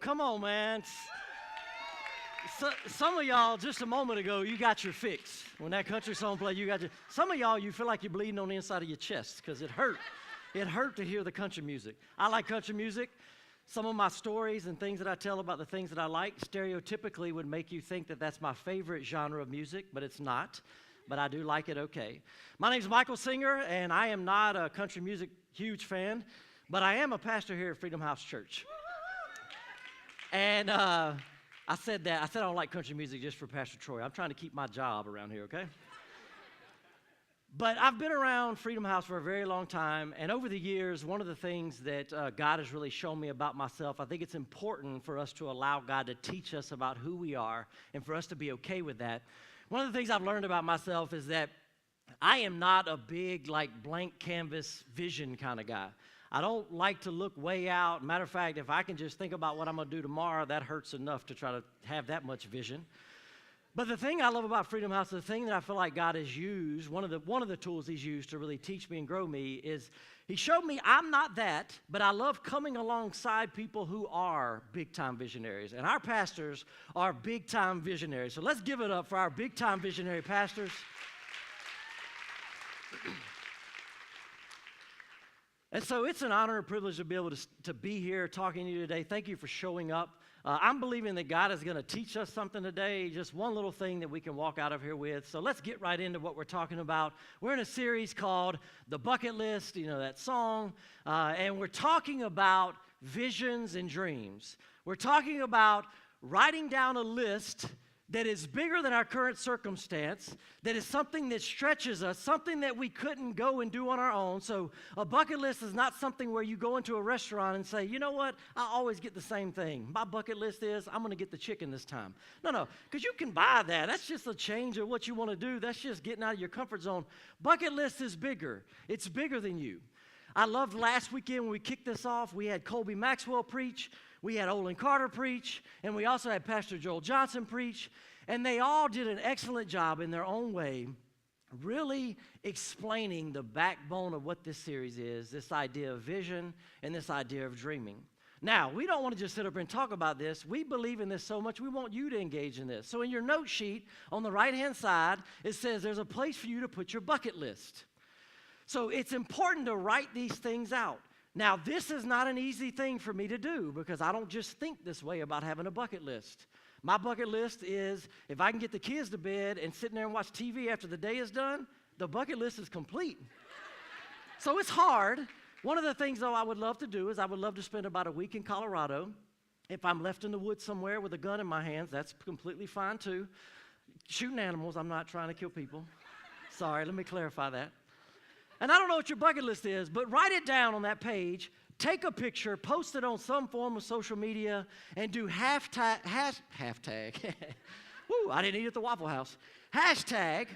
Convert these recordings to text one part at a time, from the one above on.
come on, man. Some of y'all, just a moment ago, you got your fix. When that country song played, you got your... Some of y'all, you feel like you're bleeding on the inside of your chest because it hurt. It hurt to hear the country music. I like country music. Some of my stories and things that I tell about the things that I like stereotypically would make you think that that's my favorite genre of music, but it's not. But I do like it okay. My name's Michael Singer, and I am not a country music huge fan, but I am a pastor here at Freedom House Church. And I said I don't like country music just for Pastor Troy. I'm trying to keep my job around here, okay? But I've been around Freedom House for a very long time, and over the years, one of the things that God has really shown me about myself, I think it's important for us to allow God to teach us about who we are and for us to be okay with that. One of the things I've learned about myself is that I am not a big, blank canvas vision kind of guy. I don't like to look way out. Matter of fact, if I can just think about what I'm going to do tomorrow, that hurts enough to try to have that much vision. But the thing I love about Freedom House, the thing that I feel like God has used, one of the tools He's used to really teach me and grow me is He showed me I'm not that, but I love coming alongside people who are big-time visionaries. And our pastors are big-time visionaries. So let's give it up for our big-time visionary pastors. And so it's an honor and privilege to be able to be here talking to you today. Thank you for showing up. I'm believing that God is going to teach us something today, just one little thing that we can walk out of here with. So let's get right into what we're talking about. We're in a series called The Bucket List, you know that song, and we're talking about visions and dreams. We're talking about writing down a list that is bigger than our current circumstance, that is something that stretches us, something that we couldn't go and do on our own. So a bucket list is not something where you go into a restaurant and say, you know what, I always get the same thing. My bucket list is, I'm going to get the chicken this time. No, because you can buy that. That's just a change of what you want to do. That's just getting out of your comfort zone. Bucket list is bigger. It's bigger than you. I loved last weekend when we kicked this off, we had Colby Maxwell preach. We had Olin Carter preach, and we also had Pastor Joel Johnson preach, and they all did an excellent job in their own way, really explaining the backbone of what this series is, this idea of vision and this idea of dreaming. Now, we don't want to just sit up and talk about this. We believe in this so much, we want you to engage in this. So in your note sheet, on the right-hand side, it says there's a place for you to put your bucket list. So it's important to write these things out. Now, this is not an easy thing for me to do because I don't just think this way about having a bucket list. My bucket list is if I can get the kids to bed and sitting there and watch TV after the day is done, the bucket list is complete. So it's hard. One of the things, though, I would love to do is I would love to spend about a week in Colorado. If I'm left in the woods somewhere with a gun in my hands, that's completely fine, too. Shooting animals, I'm not trying to kill people. Sorry, let me clarify that. And I don't know what your bucket list is, but write it down on that page, take a picture, post it on some form of social media, and do hashtag. Woo, I didn't eat at the Waffle House. Hashtag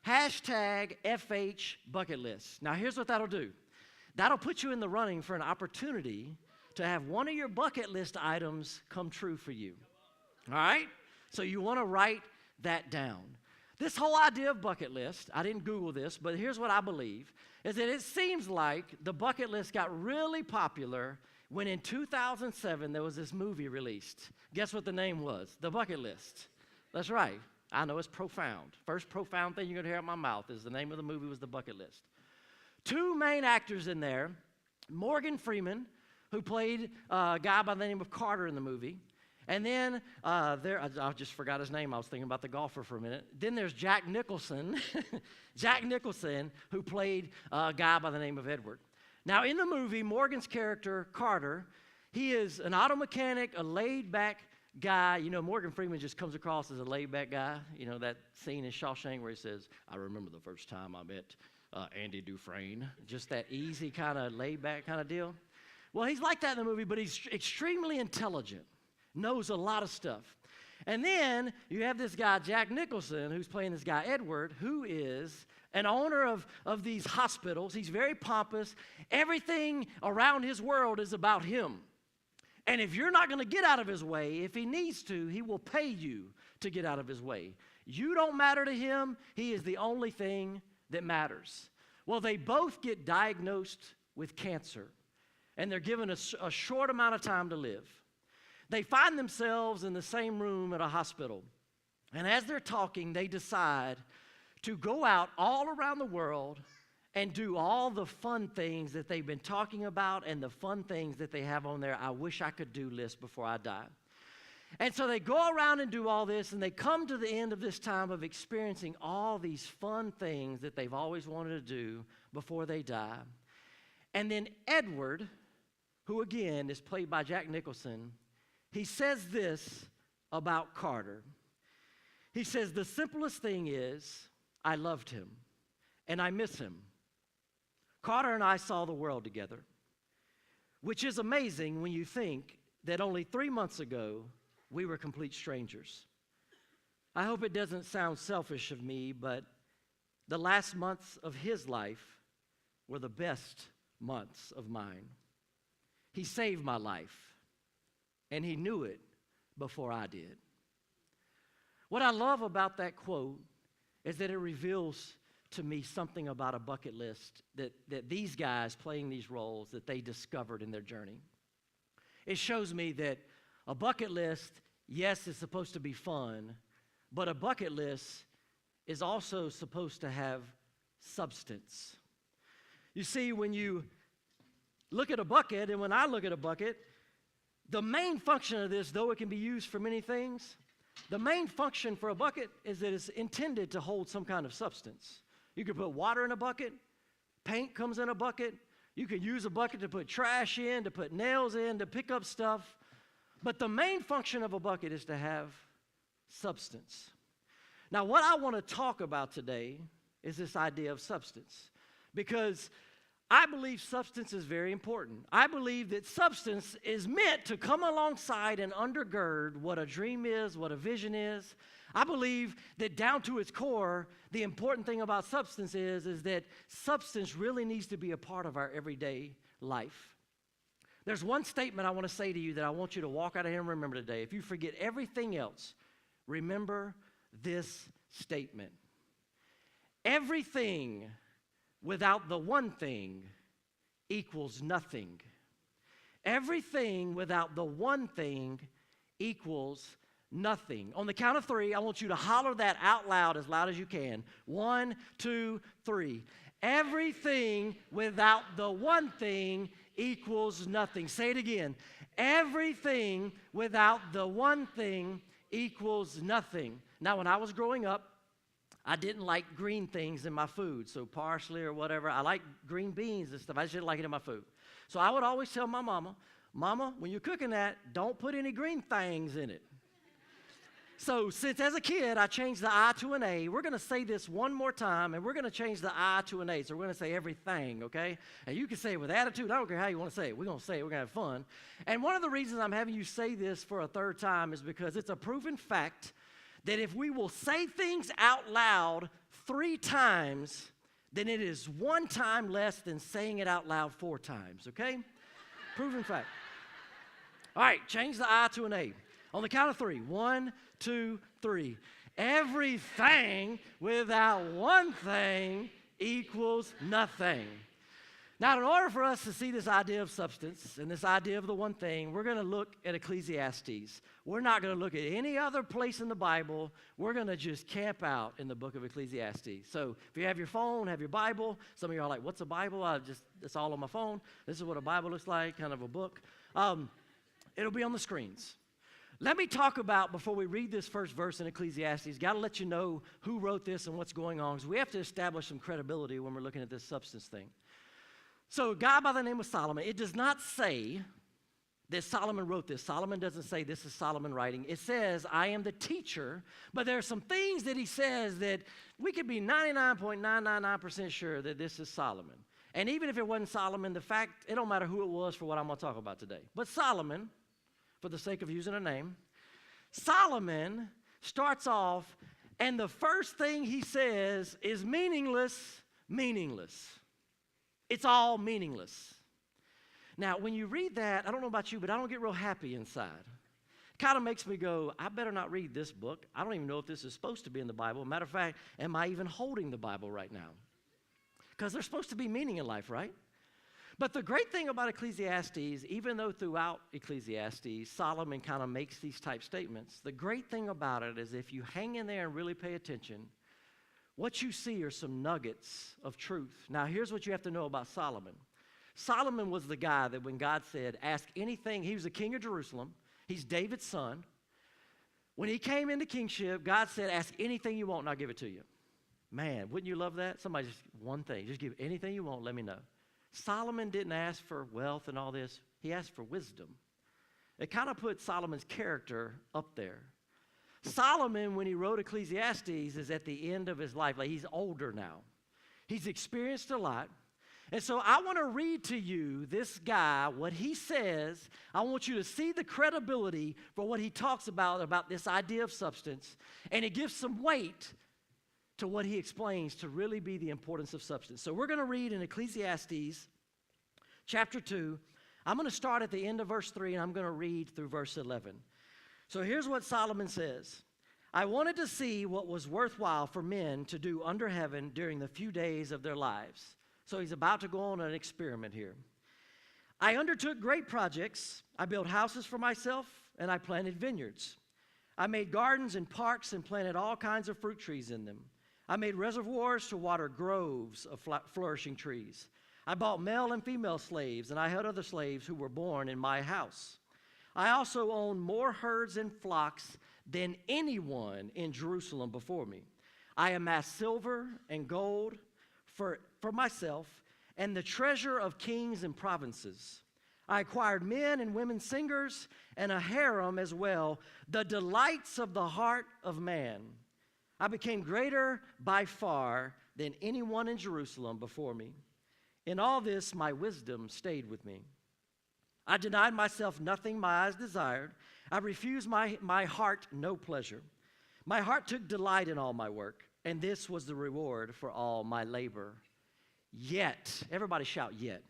FH bucket list. Now, here's what that'll do. That'll put you in the running for an opportunity to have one of your bucket list items come true for you. All right? So you want to write that down. This whole idea of bucket list, I didn't Google this, but here's what I believe, is that it seems like the bucket list got really popular when in 2007 there was this movie released. Guess what the name was? The Bucket List. That's right. I know it's profound. First profound thing you're going to hear out of my mouth is the name of the movie was The Bucket List. Two main actors in there, Morgan Freeman, who played a guy by the name of Carter in the movie. And then I just forgot his name. I was thinking about the golfer for a minute. Then there's Jack Nicholson, Jack Nicholson, who played a guy by the name of Edward. Now, in the movie, Morgan's character, Carter, he is an auto mechanic, a laid-back guy. You know, Morgan Freeman just comes across as a laid-back guy. You know, that scene in Shawshank where he says, I remember the first time I met Andy Dufresne. Just that easy kind of laid-back kind of deal. Well, he's like that in the movie, but he's extremely intelligent. Knows a lot of stuff. And then you have this guy, Jack Nicholson, who's playing this guy, Edward, who is an owner of these hospitals. He's very pompous. Everything around his world is about him. And if you're not going to get out of his way, if he needs to, he will pay you to get out of his way. You don't matter to him. He is the only thing that matters. Well, they both get diagnosed with cancer, and they're given a short amount of time to live. They find themselves in the same room at a hospital. And as they're talking, they decide to go out all around the world and do all the fun things that they've been talking about and the fun things that they have on their I wish I could do list before I die. And so they go around and do all this, and they come to the end of this time of experiencing all these fun things that they've always wanted to do before they die. And then Edward, who again is played by Jack Nicholson, he says this about Carter. He says, the simplest thing is, I loved him, and I miss him. Carter and I saw the world together, which is amazing when you think that only 3 months ago, we were complete strangers. I hope it doesn't sound selfish of me, but the last months of his life were the best months of mine. He saved my life, and he knew it before I did. What I love about that quote is that it reveals to me something about a bucket list that these guys playing these roles that they discovered in their journey. It shows me that a bucket list, yes, is supposed to be fun, but a bucket list is also supposed to have substance. You see, when you look at a bucket, and when I look at a bucket, the main function of this, though it can be used for many things, the main function for a bucket is that it's intended to hold some kind of substance. You can put water in a bucket, paint comes in a bucket, you can use a bucket to put trash in, to put nails in, to pick up stuff. But the main function of a bucket is to have substance. Now, what I want to talk about today is this idea of substance, because I believe substance is very important. I believe that substance is meant to come alongside and undergird what a dream is, what a vision is. I believe that down to its core, the important thing about substance is that substance really needs to be a part of our everyday life. There's one statement I want to say to you that I want you to walk out of here and remember today. If you forget everything else, remember this statement. Everything without the one thing equals nothing. Everything without the one thing equals nothing. On the count of 3, I want you to holler that out loud as you can. 1, 2, 3. Everything without the one thing equals nothing. Say it again. Everything without the one thing equals nothing. Now, when I was growing up, I didn't like green things in my food, so parsley or whatever. I like green beans and stuff. I just didn't like it in my food. So I would always tell my mama, Mama, when you're cooking that, don't put any green things in it. So since as a kid I changed the I to an A, we're going to say this one more time, and we're going to change the I to an A. So we're going to say everything, okay? And you can say it with attitude. I don't care how you want to say it. We're going to say it. We're going to have fun. And one of the reasons I'm having you say this for a third time is because it's a proven fact that if we will say things out loud 3 times, then it is 1 time less than saying it out loud 4 times, okay? Proven fact. All right, change the I to an A. On the count of 3. 1, 2, 3. Everything without one thing equals nothing. Now, in order for us to see this idea of substance and this idea of the one thing, we're going to look at Ecclesiastes. We're not going to look at any other place in the Bible. We're going to just camp out in the book of Ecclesiastes. So if you have your phone, have your Bible. Some of you are like, what's a Bible? It's all on my phone. This is what a Bible looks like, kind of a book. It'll be on the screens. Let me talk about, before we read this first verse in Ecclesiastes, got to let you know who wrote this and what's going on, because we have to establish some credibility when we're looking at this substance thing. So a guy by the name of Solomon, it does not say that Solomon wrote this. Solomon doesn't say this is Solomon writing. It says, I am the teacher, but there are some things that he says that we could be 99.999% sure that this is Solomon. And even if it wasn't Solomon, the fact, it don't matter who it was for what I'm going to talk about today. But Solomon, for the sake of using a name, Solomon starts off, and the first thing he says is meaningless, meaningless. It's all meaningless. Now, when you read that, I don't know about you, but I don't get real happy inside. It kind of makes me go, I better not read this book. I don't even know if this is supposed to be in the Bible. Matter of fact, am I even holding the Bible right now? Because there's supposed to be meaning in life, right? But the great thing about Ecclesiastes, even though throughout Ecclesiastes, Solomon kind of makes these type statements, the great thing about it is if you hang in there and really pay attention, what you see are some nuggets of truth. Now, here's what you have to know about Solomon. Solomon was the guy that when God said, ask anything, he was the king of Jerusalem. He's David's son. When he came into kingship, God said, ask anything you want and I'll give it to you. Man, wouldn't you love that? Somebody just, one thing, just give anything you want, let me know. Solomon didn't ask for wealth and all this. He asked for wisdom. It kind of put Solomon's character up there. Solomon, when he wrote Ecclesiastes, is at the end of his life. Like, he's older now. He's experienced a lot. And so I want to read to you this guy, what he says. I want you to see the credibility for what he talks about this idea of substance. And it gives some weight to what he explains to really be the importance of substance. So we're going to read in Ecclesiastes chapter 2. I'm going to start at the end of verse 3, and I'm going to read through verse 11. So here's what Solomon says. I wanted to see what was worthwhile for men to do under heaven during the few days of their lives. So he's about to go on an experiment here. I undertook great projects. I built houses for myself, and I planted vineyards. I made gardens and parks and planted all kinds of fruit trees in them. I made reservoirs to water groves of flourishing trees. I bought male and female slaves, and I had other slaves who were born in my house. I also owned more herds and flocks than anyone in Jerusalem before me. I amassed silver and gold for myself and the treasure of kings and provinces. I acquired men and women singers and a harem as well, the delights of the heart of man. I became greater by far than anyone in Jerusalem before me. In all this, my wisdom stayed with me. I denied myself nothing my eyes desired. I refused my heart no pleasure. My heart took delight in all my work, and this was the reward for all my labor. Yet, everybody shout, yet.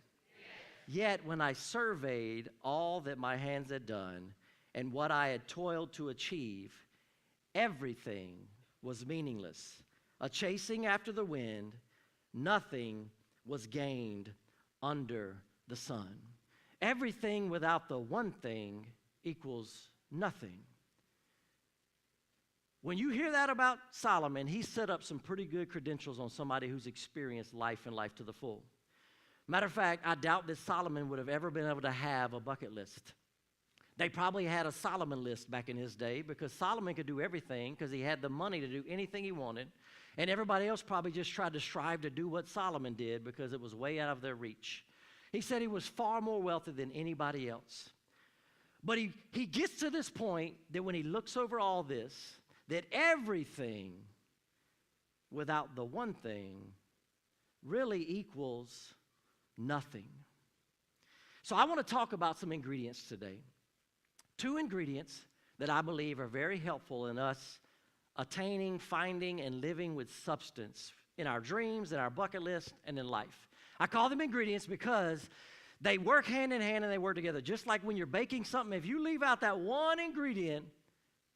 Yet when I surveyed all that my hands had done and what I had toiled to achieve, everything was meaningless. A chasing after the wind, nothing was gained under the sun. Everything without the one thing equals nothing. When you hear that about Solomon, he set up some pretty good credentials on somebody who's experienced life and life to the full. Matter of fact, I doubt that Solomon would have ever been able to have a bucket list. They probably had a Solomon list back in his day because Solomon could do everything because he had the money to do anything he wanted. And everybody else probably just tried to strive to do what Solomon did because it was way out of their reach. He said he was far more wealthy than anybody else. But he gets to this point that when he looks over all this, that everything without the one thing really equals nothing. So I want to talk about some ingredients today. 2 ingredients that I believe are very helpful in us attaining, finding, and living with substance in our dreams, in our bucket list, and in life. I call them ingredients because they work hand in hand and they work together. Just like when you're baking something, if you leave out that one ingredient,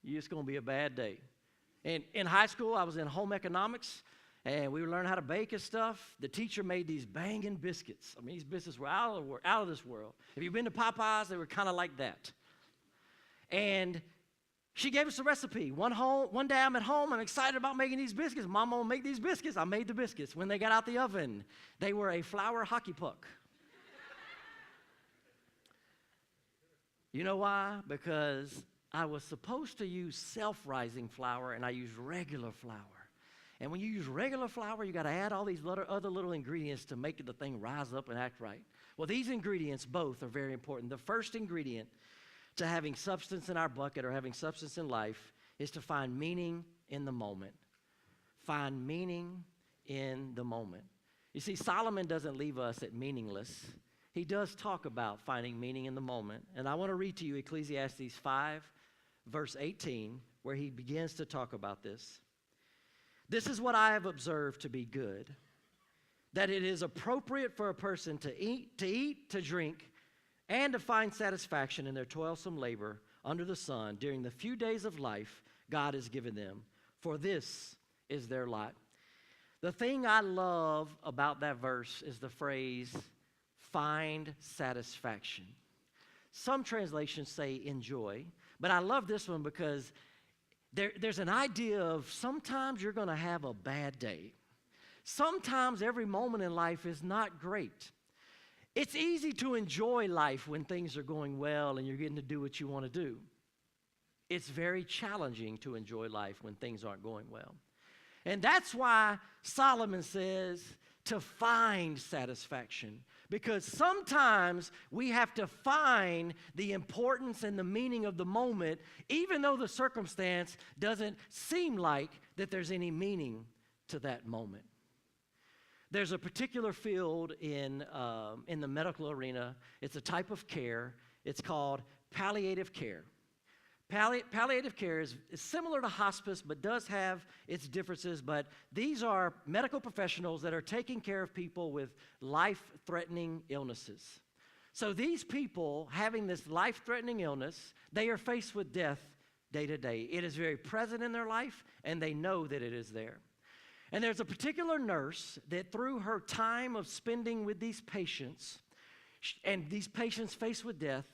it's going to be a bad day. And in high school, I was in home economics, and we were learning how to bake and stuff. The teacher made these banging biscuits. I mean, these biscuits were out of this world. If you've been to Popeyes, they were kind of like that. And she gave us a recipe. One day I'm at home, I'm excited about making these biscuits. Mama will make these biscuits. I made the biscuits. When they got out the oven, they were a flour hockey puck. You know why? Because I was supposed to use self-rising flour, and I used regular flour. And when you use regular flour, you got to add all these other little ingredients to make the thing rise up and act right. Well, these ingredients both are very important. The first ingredient to having substance in our bucket or having substance in life is to find meaning in the moment. Find meaning in the moment. You see, Solomon doesn't leave us at meaningless. He does talk about finding meaning in the moment. And I want to read to you Ecclesiastes 5, verse 18, where he begins to talk about this. This is what I have observed to be good, that it is appropriate for a person to eat, to drink, and to find satisfaction in their toilsome labor under the sun during the few days of life God has given them, for this is their lot. The thing I love about that verse is the phrase, find satisfaction. Some translations say enjoy, but I love this one because there's an idea of sometimes you're going to have a bad day. Sometimes every moment in life is not great. It's easy to enjoy life when things are going well and you're getting to do what you want to do. It's very challenging to enjoy life when things aren't going well. And that's why Solomon says to find satisfaction, because sometimes we have to find the importance and the meaning of the moment, even though the circumstance doesn't seem like that there's any meaning to that moment. There's a particular field in the medical arena. It's a type of care. It's called palliative care. Palliative care is similar to hospice, but does have its differences. But these are medical professionals that are taking care of people with life-threatening illnesses. So these people having this life-threatening illness, they are faced with death day to day. It is very present in their life, and they know that it is there. And there's a particular nurse that through her time of spending with these patients, and these patients faced with death,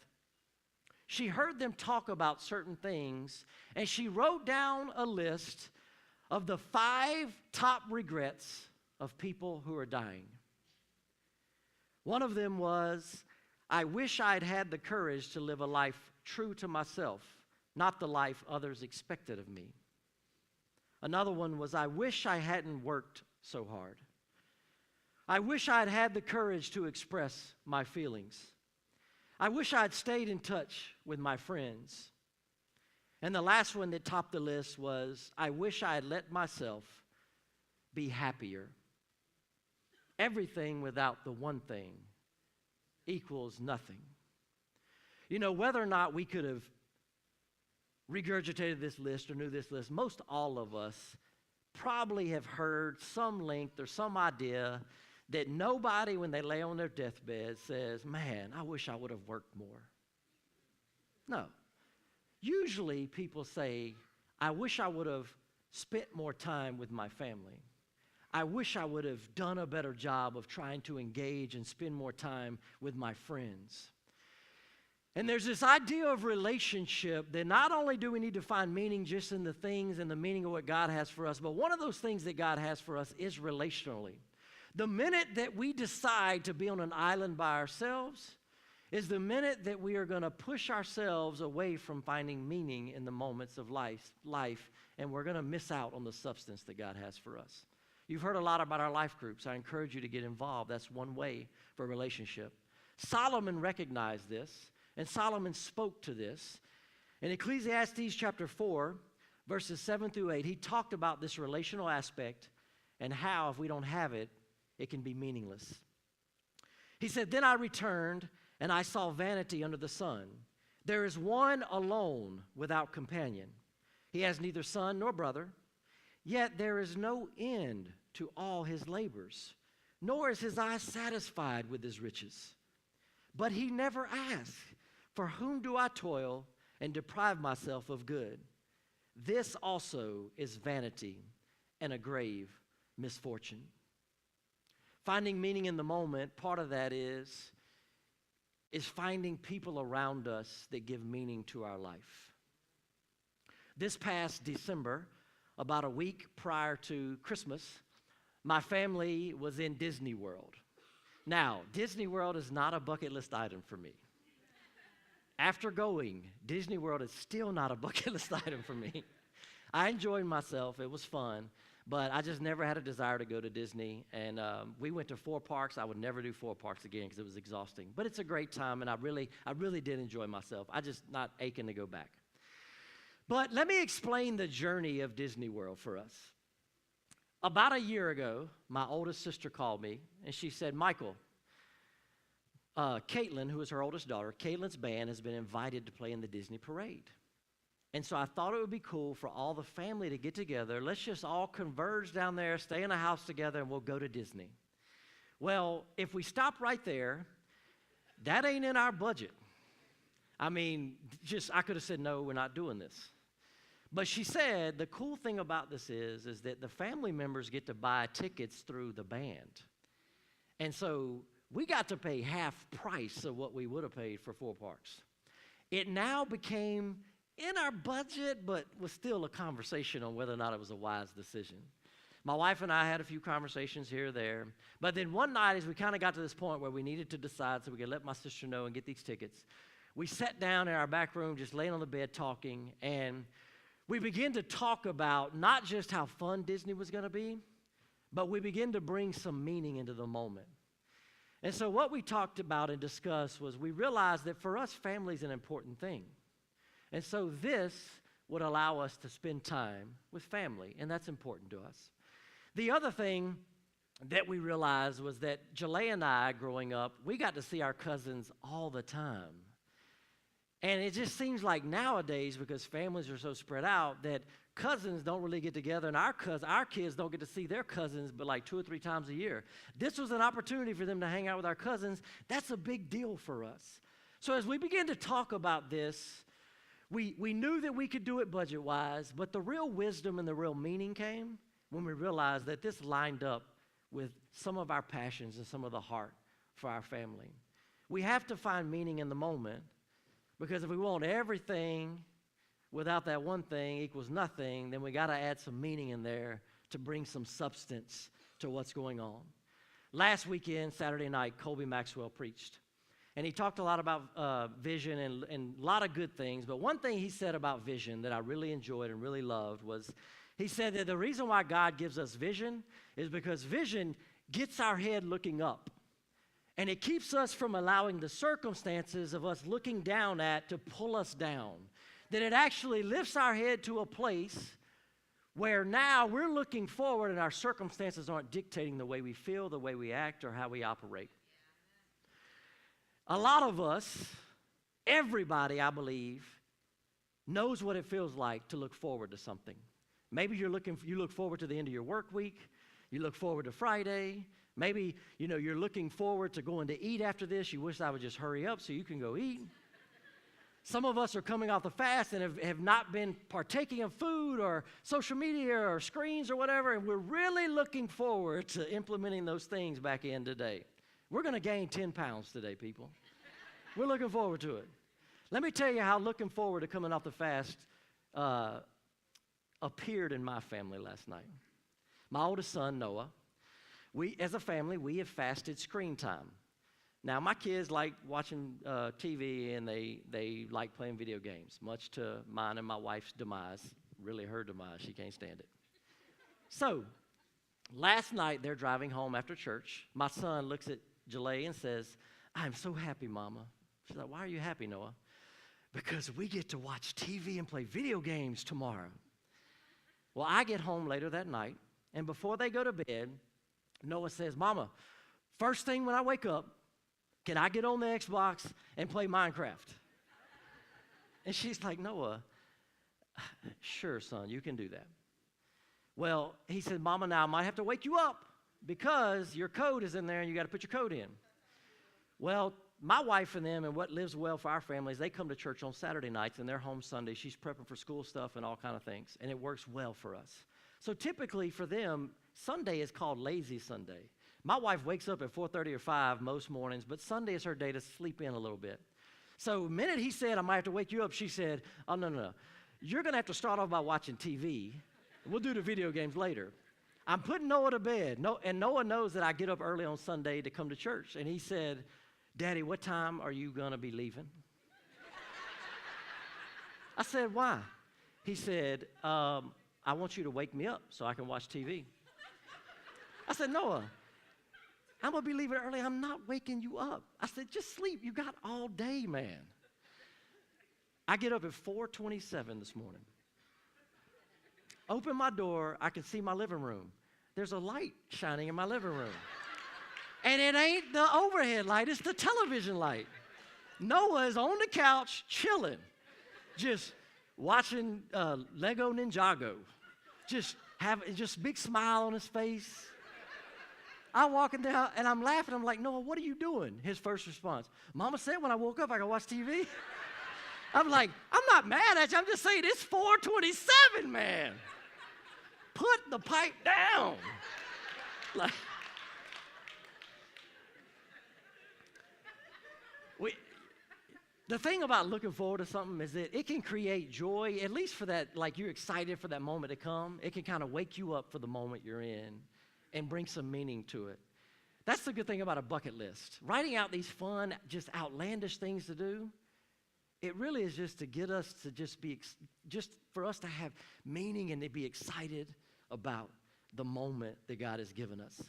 she heard them talk about certain things, and she wrote down a list of the 5 top regrets of people who are dying. One of them was, I wish I'd had the courage to live a life true to myself, not the life others expected of me. Another one was, I wish I hadn't worked so hard. I wish I'd had the courage to express my feelings. I wish I'd stayed in touch with my friends. And the last one that topped the list was, I wish I had let myself be happier. Everything without the one thing equals nothing. You know, whether or not we could have regurgitated this list or knew this list, most all of us probably have heard some length or some idea that nobody, when they lay on their deathbed, says, man, I wish I would have worked more. No. Usually people say, I wish I would have spent more time with my family. I wish I would have done a better job of trying to engage and spend more time with my friends. And there's this idea of relationship that not only do we need to find meaning just in the things and the meaning of what God has for us, but one of those things that God has for us is relationally. The minute that we decide to be on an island by ourselves is the minute that we are going to push ourselves away from finding meaning in the moments of life, and we're going to miss out on the substance that God has for us. You've heard a lot about our life groups. I encourage you to get involved. That's one way for a relationship. Solomon recognized this, and Solomon spoke to this. In Ecclesiastes chapter 4, verses 7 through 8, he talked about this relational aspect and how, if we don't have it, it can be meaningless. He said, then I returned, and I saw vanity under the sun. There is one alone without companion. He has neither son nor brother, yet there is no end to all his labors, nor is his eye satisfied with his riches. But he never asks, for whom do I toil and deprive myself of good? This also is vanity and a grave misfortune. Finding meaning in the moment, part of that is finding people around us that give meaning to our life. This past December, about a week prior to Christmas, my family was in Disney World. Now, Disney World is not a bucket list item for me. After going, Disney World is still not a bucket list item for me. I enjoyed myself. It was fun. But I just never had a desire to go to Disney. And we went to 4 parks. I would never do 4 parks again because it was exhausting. But it's a great time, and I really did enjoy myself. I just not aching to go back. But let me explain the journey of Disney World for us. About a year ago, my oldest sister called me, and she said, Michael, Caitlin, who is her oldest daughter, Caitlin's band has been invited to play in the Disney parade. And so I thought it would be cool for all the family to get together. Let's just all converge down there, stay in a house together, and we'll go to Disney. Well, if we stop right there, that ain't in our budget. I mean, I could have said, no, we're not doing this. But she said the cool thing about this is that the family members get to buy tickets through the band. And so we got to pay half price of what we would have paid for 4 parks. It now became in our budget, but was still a conversation on whether or not it was a wise decision. My wife and I had a few conversations here or there, but then one night as we kind of got to this point where we needed to decide so we could let my sister know and get these tickets, we sat down in our back room just laying on the bed talking, and we began to talk about not just how fun Disney was going to be, but we began to bring some meaning into the moment. And so what we talked about and discussed was we realized that for us, family is an important thing. And so this would allow us to spend time with family, and that's important to us. The other thing that we realized was that Jalea and I, growing up, we got to see our cousins all the time. And it just seems like nowadays, because families are so spread out, that cousins don't really get together, and our kids don't get to see their cousins but like 2 or 3 times a year. This was an opportunity for them to hang out with our cousins. That's a big deal for us. So as we began to talk about this, we knew that we could do it budget-wise, but the real wisdom and the real meaning came when we realized that this lined up with some of our passions and some of the heart for our family. We have to find meaning in the moment, because if we want everything without that one thing equals nothing, then we got to add some meaning in there to bring some substance to what's going on. Last weekend, Saturday night, Colby Maxwell preached. And he talked a lot about vision and a lot of good things. But one thing he said about vision that I really enjoyed and really loved was he said that the reason why God gives us vision is because vision gets our head looking up. And it keeps us from allowing the circumstances of us looking down at to pull us down. That it actually lifts our head to a place where now we're looking forward and our circumstances aren't dictating the way we feel, the way we act, or how we operate. A lot of us, everybody, I believe, knows what it feels like to look forward to something. Maybe you look forward to the end of your work week. You look forward to Friday. Maybe, you're looking forward to going to eat after this. You wish I would just hurry up so you can go eat. Some of us are coming off the fast and have not been partaking of food or social media or screens or whatever, and we're really looking forward to implementing those things back in today. We're going to gain 10 pounds today, people. We're looking forward to it. Let me tell you how looking forward to coming off the fast appeared in my family last night. My oldest son, Noah, as a family, we have fasted screen time. Now, my kids like watching TV, and they like playing video games, much to mine and my wife's demise, really her demise. She can't stand it. So, last night, they're driving home after church. My son looks at Jalea and says, "I'm so happy, Mama." She's like, "Why are you happy, Noah?" "Because we get to watch TV and play video games tomorrow." Well, I get home later that night, and before they go to bed, Noah says, "Mama, first thing when I wake up, can I get on the Xbox and play Minecraft?" And she's like, "Noah, sure, son, you can do that." Well, he said, "Mama, now I might have to wake you up because your code is in there and you got to put your code in." Well, my wife and them, and what lives well for our families, they come to church on Saturday nights and they're home Sunday. She's prepping for school stuff and all kind of things, and it works well for us. So typically for them, Sunday is called Lazy Sunday. My wife wakes up at 4:30 or 5 most mornings, but Sunday is her day to sleep in a little bit. So the minute he said, "I might have to wake you up," she said, "Oh, no. You're going to have to start off by watching TV. We'll do the video games later." I'm putting Noah to bed, and Noah knows that I get up early on Sunday to come to church. And he said, "Daddy, what time are you going to be leaving?" I said, "Why?" He said, "I want you to wake me up so I can watch TV." I said, "Noah, I'm going to be leaving early. I'm not waking you up." I said, "Just sleep. You got all day, man." I get up at 4:27 this morning. Open my door. I can see my living room. There's a light shining in my living room. And it ain't the overhead light. It's the television light. Noah is on the couch chilling, just watching Lego Ninjago. Just big smile on his face. I'm walking down, and I'm laughing. I'm like, "Noah, what are you doing?" His first response, "Mama said when I woke up I could watch TV." I'm like, "I'm not mad at you. I'm just saying it's 4:27, man. Put the pipe down." Like, we, the thing about looking forward to something is that it can create joy, at least for that, like you're excited for that moment to come. It can kind of wake you up for the moment you're in and bring some meaning to it. That's the good thing about a bucket list. Writing out these fun, just outlandish things to do, it really is just to get us to just for us to have meaning and to be excited about the moment that God has given us.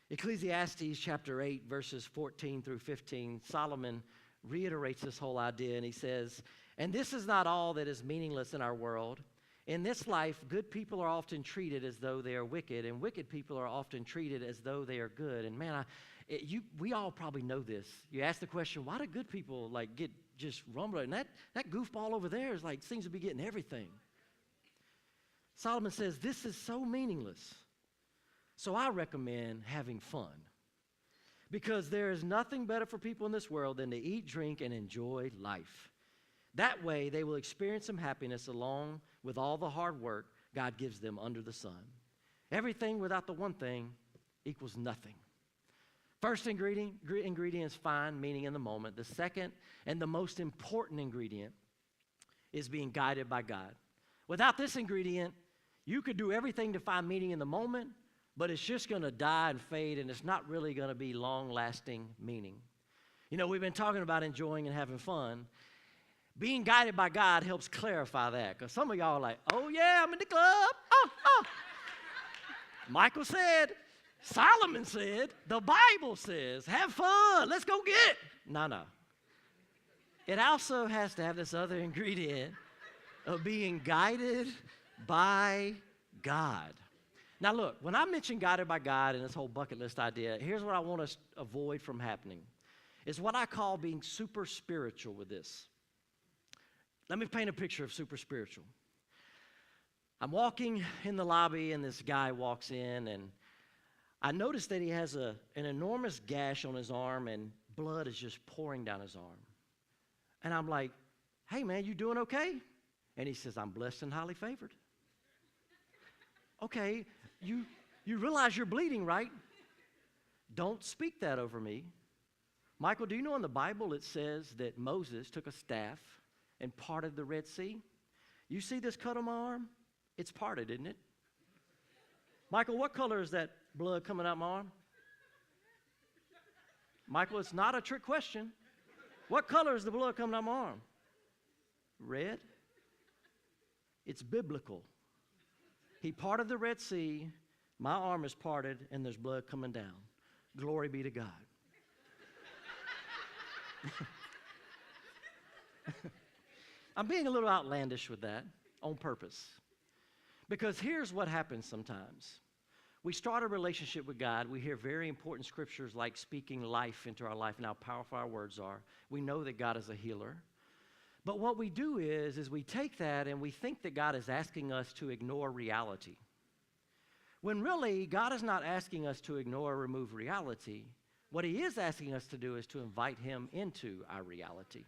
Ecclesiastes chapter 8, verses 14 through 15, Solomon reiterates this whole idea, and he says, "And this is not all that is meaningless in our world. In this life, good people are often treated as though they are wicked, and wicked people are often treated as though they are good." And man, we all probably know this. You ask the question, why do good people like get just rumbling? And that goofball over there is like seems to be getting everything. Solomon says, this is so meaningless. So I recommend having fun. Because there is nothing better for people in this world than to eat, drink, and enjoy life. That way, they will experience some happiness along with all the hard work God gives them under the sun. Everything without the one thing equals nothing. First ingredient is find meaning in the moment. The second and the most important ingredient is being guided by God. Without this ingredient, you could do everything to find meaning in the moment, but it's just going to die and fade, and it's not really going to be long-lasting meaning. You know, we've been talking about enjoying and having fun. Being guided by God helps clarify that, because some of y'all are like, oh, yeah, I'm in the club. Oh. Michael said, Solomon said, the Bible says, have fun. Let's go get it. No. It also has to have this other ingredient of being guided by God. Now, look, when I mention guided by God and this whole bucket list idea, here's what I want us to avoid from happening. It's what I call being super spiritual with this. Let me paint a picture of super spiritual. I'm walking in the lobby, and this guy walks in, and I notice that he has an enormous gash on his arm, and blood is just pouring down his arm. And I'm like, hey, man, you doing okay? And he says, I'm blessed and highly favored. Okay, you realize you're bleeding, right? Don't speak that over me. Michael, do you know in the Bible it says that Moses took a staff and parted the Red Sea? You see this cut on my arm? It's parted, isn't it? Michael, what color is that blood coming out my arm? Michael, it's not a trick question. What color is the blood coming out my arm? Red? It's biblical. He parted the Red Sea, my arm is parted, and there's blood coming down. Glory be to God. I'm being a little outlandish with that on purpose. Because here's what happens sometimes. We start a relationship with God. We hear very important scriptures like speaking life into our life and how powerful our words are. We know that God is a healer. But what we do is we take that and we think that God is asking us to ignore reality. When really, God is not asking us to ignore or remove reality. What he is asking us to do is to invite him into our reality.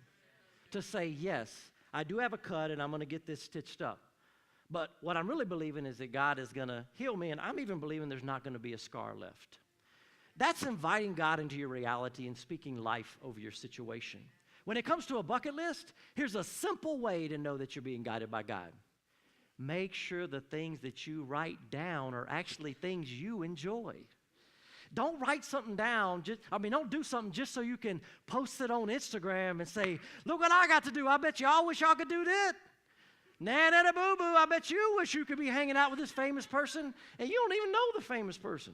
To say, yes, I do have a cut and I'm going to get this stitched up. But what I'm really believing is that God is going to heal me, and I'm even believing there's not going to be a scar left. That's inviting God into your reality and speaking life over your situation. When it comes to a bucket list, here's a simple way to know that you're being guided by God. Make sure the things that you write down are actually things you enjoy. Don't write something down, don't do something just so you can post it on Instagram and say, look what I got to do. I bet y'all wish y'all could do that. Na-na-na-boo-boo, I bet you wish you could be hanging out with this famous person, and you don't even know the famous person.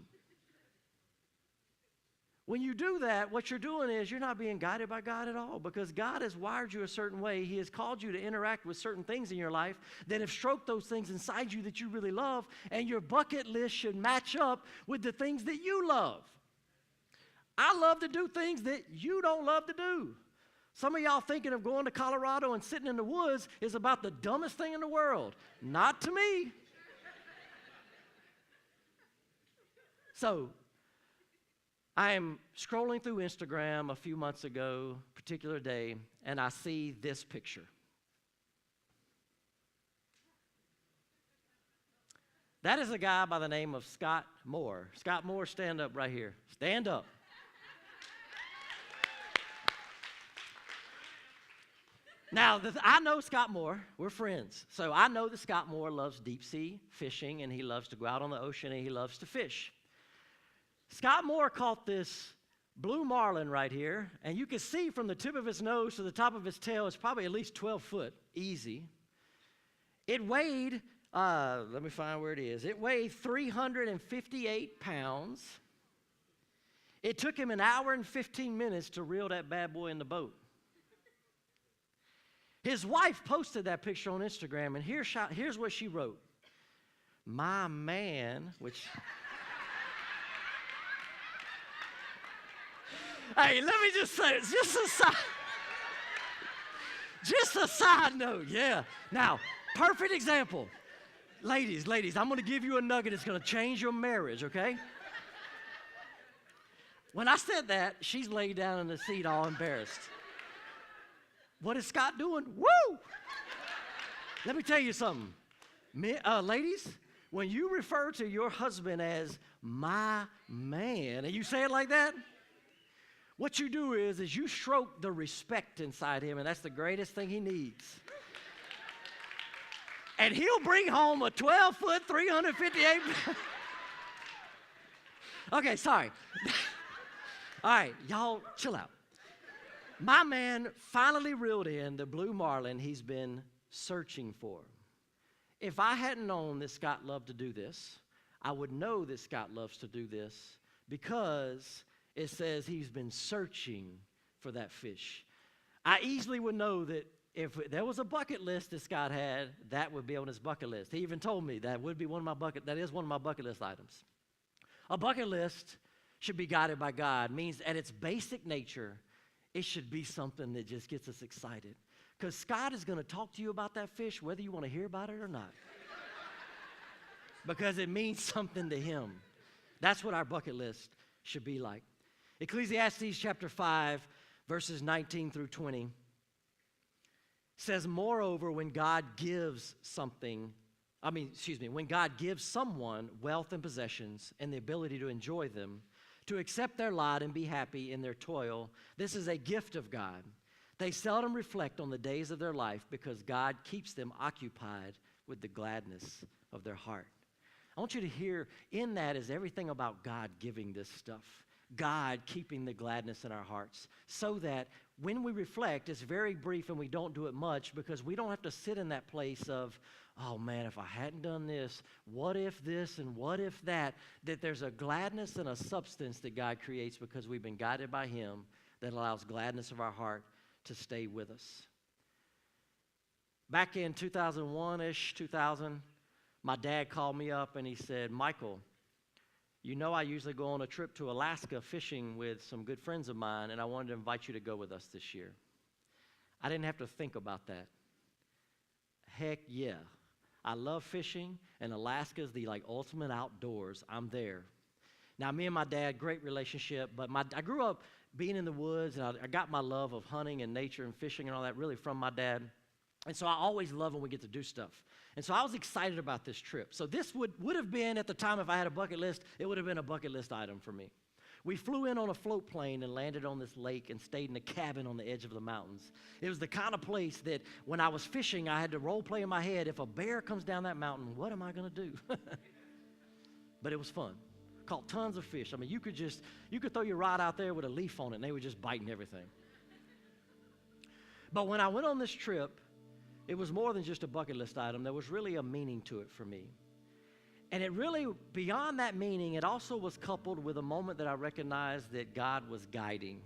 When you do that, what you're doing is you're not being guided by God at all, because God has wired you a certain way. He has called you to interact with certain things in your life that have stroked those things inside you that you really love, and your bucket list should match up with the things that you love. I love to do things that you don't love to do. Some of y'all thinking of going to Colorado and sitting in the woods is about the dumbest thing in the world. Not to me. So, I am scrolling through Instagram a few months ago, particular day, and I see this picture. That is a guy by the name of Scott Moore. Scott Moore, stand up right here. Stand up. Now, I know Scott Moore. We're friends. So I know that Scott Moore loves deep sea fishing, and he loves to go out on the ocean, and he loves to fish. Scott Moore caught this blue marlin right here, and you can see from the tip of his nose to the top of his tail, it's probably at least 12 foot, easy. It weighed, let me find where it is. It weighed 358 pounds. It took him an hour and 15 minutes to reel that bad boy in the boat. His wife posted that picture on Instagram, and here's what she wrote. My man, which... Hey, let me just say, it's just a side note, yeah. Now, perfect example. Ladies, I'm going to give you a nugget that's going to change your marriage, okay? When I said that, she's laid down in the seat all embarrassed. What is Scott doing? Woo! Let me tell you something. Ladies, when you refer to your husband as my man, and you say it like that, what you do is you stroke the respect inside him, and that's the greatest thing he needs. And he'll bring home a 12-foot, 358... Okay, sorry. All right, y'all chill out. My man finally reeled in the blue marlin he's been searching for. If I hadn't known that Scott loved to do this, I would know that Scott loves to do this because it says he's been searching for that fish. I easily would know that if there was a bucket list that Scott had, that would be on his bucket list. He even told me that is one of my bucket list items. A bucket list should be guided by God, means at its basic nature, it should be something that just gets us excited. Because Scott is going to talk to you about that fish whether you want to hear about it or not. Because it means something to him. That's what our bucket list should be like. Ecclesiastes chapter 5, verses 19 through 20 says, moreover, when God gives someone wealth and possessions and the ability to enjoy them, to accept their lot and be happy in their toil, this is a gift of God. They seldom reflect on the days of their life because God keeps them occupied with the gladness of their heart. I want you to hear in that is everything about God giving this stuff. God keeping the gladness in our hearts so that when we reflect, it's very brief and we don't do it much because we don't have to sit in that place of, oh man, if I hadn't done this, what if this and what if that? That there's a gladness and a substance that God creates because we've been guided by Him that allows gladness of our heart to stay with us. Back in 2001-ish, 2000, my dad called me up and he said, Michael, you know I usually go on a trip to Alaska fishing with some good friends of mine, and I wanted to invite you to go with us this year. I didn't have to think about that. Heck yeah. I love fishing, and Alaska is the ultimate outdoors. I'm there. Now, me and my dad, great relationship, but I grew up being in the woods, and I got my love of hunting and nature and fishing and all that really from my dad. And so I always love when we get to do stuff. And so I was excited about this trip. So this would have been, at the time, if I had a bucket list, it would have been a bucket list item for me. We flew in on a float plane and landed on this lake and stayed in a cabin on the edge of the mountains. It was the kind of place that when I was fishing, I had to role play in my head, if a bear comes down that mountain, what am I going to do? But it was fun. Caught tons of fish. I mean, you could throw your rod out there with a leaf on it, and they were just biting everything. But when I went on this trip, it was more than just a bucket list item. There was really a meaning to it for me. And it really, beyond that meaning, it also was coupled with a moment that I recognized that God was guiding.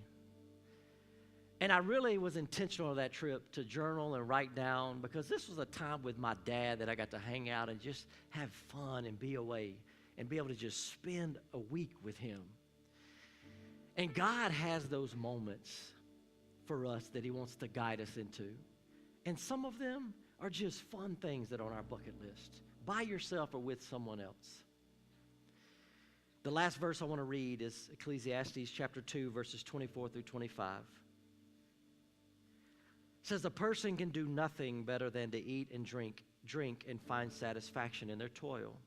And I really was intentional on that trip to journal and write down, because this was a time with my dad that I got to hang out and just have fun and be away and be able to just spend a week with him. And God has those moments for us that He wants to guide us into. And some of them are just fun things that are on our bucket list, by yourself or with someone else. The last verse I want to read is Ecclesiastes chapter 2, verses 24 through 25. It says, a person can do nothing better than to eat and drink and find satisfaction in their toil.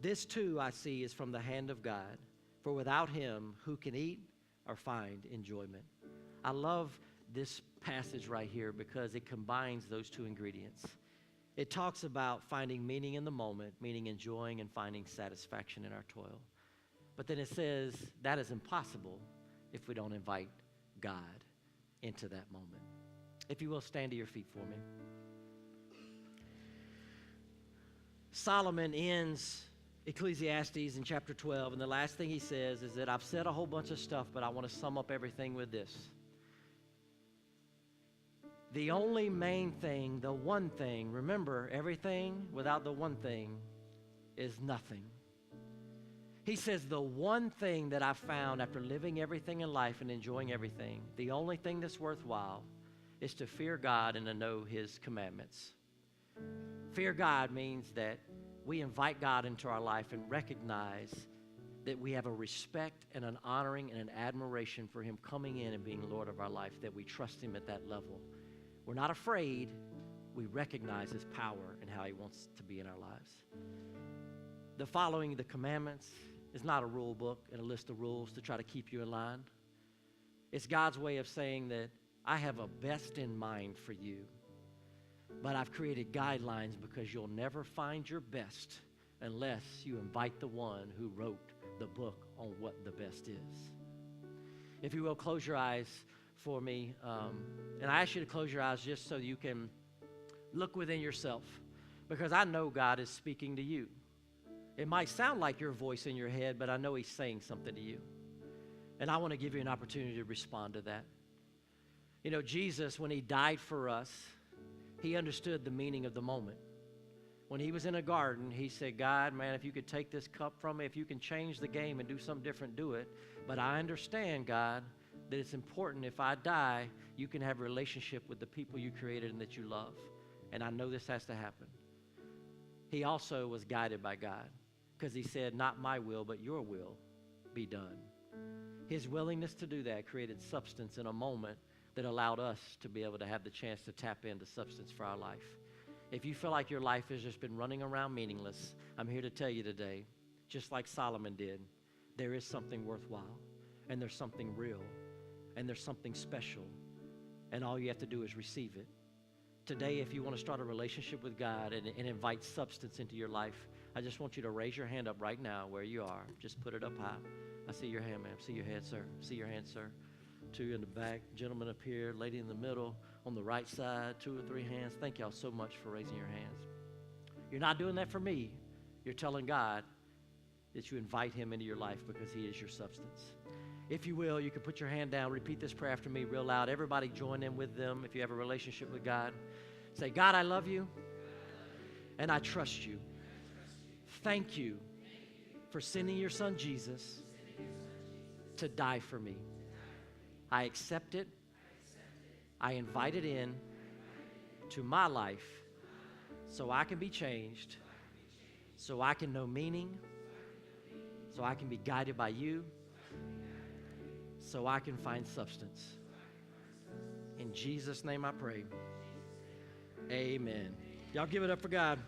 This too I see is from the hand of God, for without Him, who can eat or find enjoyment? I love this passage right here because it combines those two ingredients. It talks about finding meaning in the moment, meaning enjoying and finding satisfaction in our toil. But then it says that is impossible if we don't invite God into that moment. If you will, stand to your feet for me. Solomon ends Ecclesiastes in chapter 12, and the last thing he says is that I've said a whole bunch of stuff, but I want to sum up everything with this. The only main thing, the one thing, remember, everything without the one thing is nothing. He says the one thing that I found after living everything in life and enjoying everything, the only thing that's worthwhile is to fear God and to know His commandments. Fear God means that we invite God into our life and recognize that we have a respect and an honoring and an admiration for Him coming in and being Lord of our life, that we trust Him at that level. We're not afraid. We recognize His power and how He wants to be in our lives. The following the commandments is not a rule book and a list of rules to try to keep you in line. It's God's way of saying that I have a best in mind for you, but I've created guidelines because you'll never find your best unless you invite the one who wrote the book on what the best is. If you will, close your eyes for me. And I ask you to close your eyes just so you can look within yourself, because I know God is speaking to you. It might sound like your voice in your head, but I know He's saying something to you. And I want to give you an opportunity to respond to that. You know, Jesus, when He died for us, He understood the meaning of the moment. When He was in a garden, He said, God, man, if you could take this cup from me, if you can change the game and do something different, do it. But I understand, God, that it's important if I die, you can have a relationship with the people you created and that you love. And I know this has to happen. He also was guided by God because He said, not my will, but your will be done. His willingness to do that created substance in a moment that allowed us to be able to have the chance to tap into substance for our life. If you feel like your life has just been running around meaningless, I'm here to tell you today, just like Solomon did, there is something worthwhile, and there's something real, and there's something special, and all you have to do is receive it. Today, if you want to start a relationship with God and invite substance into your life, I just want you to raise your hand up right now where you are. Just put it up high. I see your hand, ma'am. See your head, sir. See your hand, sir. Two in the back, gentleman up here, lady in the middle, on the right side, 2 or 3 hands. Thank y'all so much for raising your hands. You're not doing that for me. You're telling God that you invite Him into your life because He is your substance. If you will, you can put your hand down, repeat this prayer after me real loud. Everybody join in with them if you have a relationship with God. Say, God, I love you, and I trust you. Thank you for sending your Son Jesus to die for me. I accept it. I invite it in to my life so I can be changed, so I can know meaning, so I can be guided by you, so I can find substance. In Jesus' name I pray. Amen. Y'all give it up for God.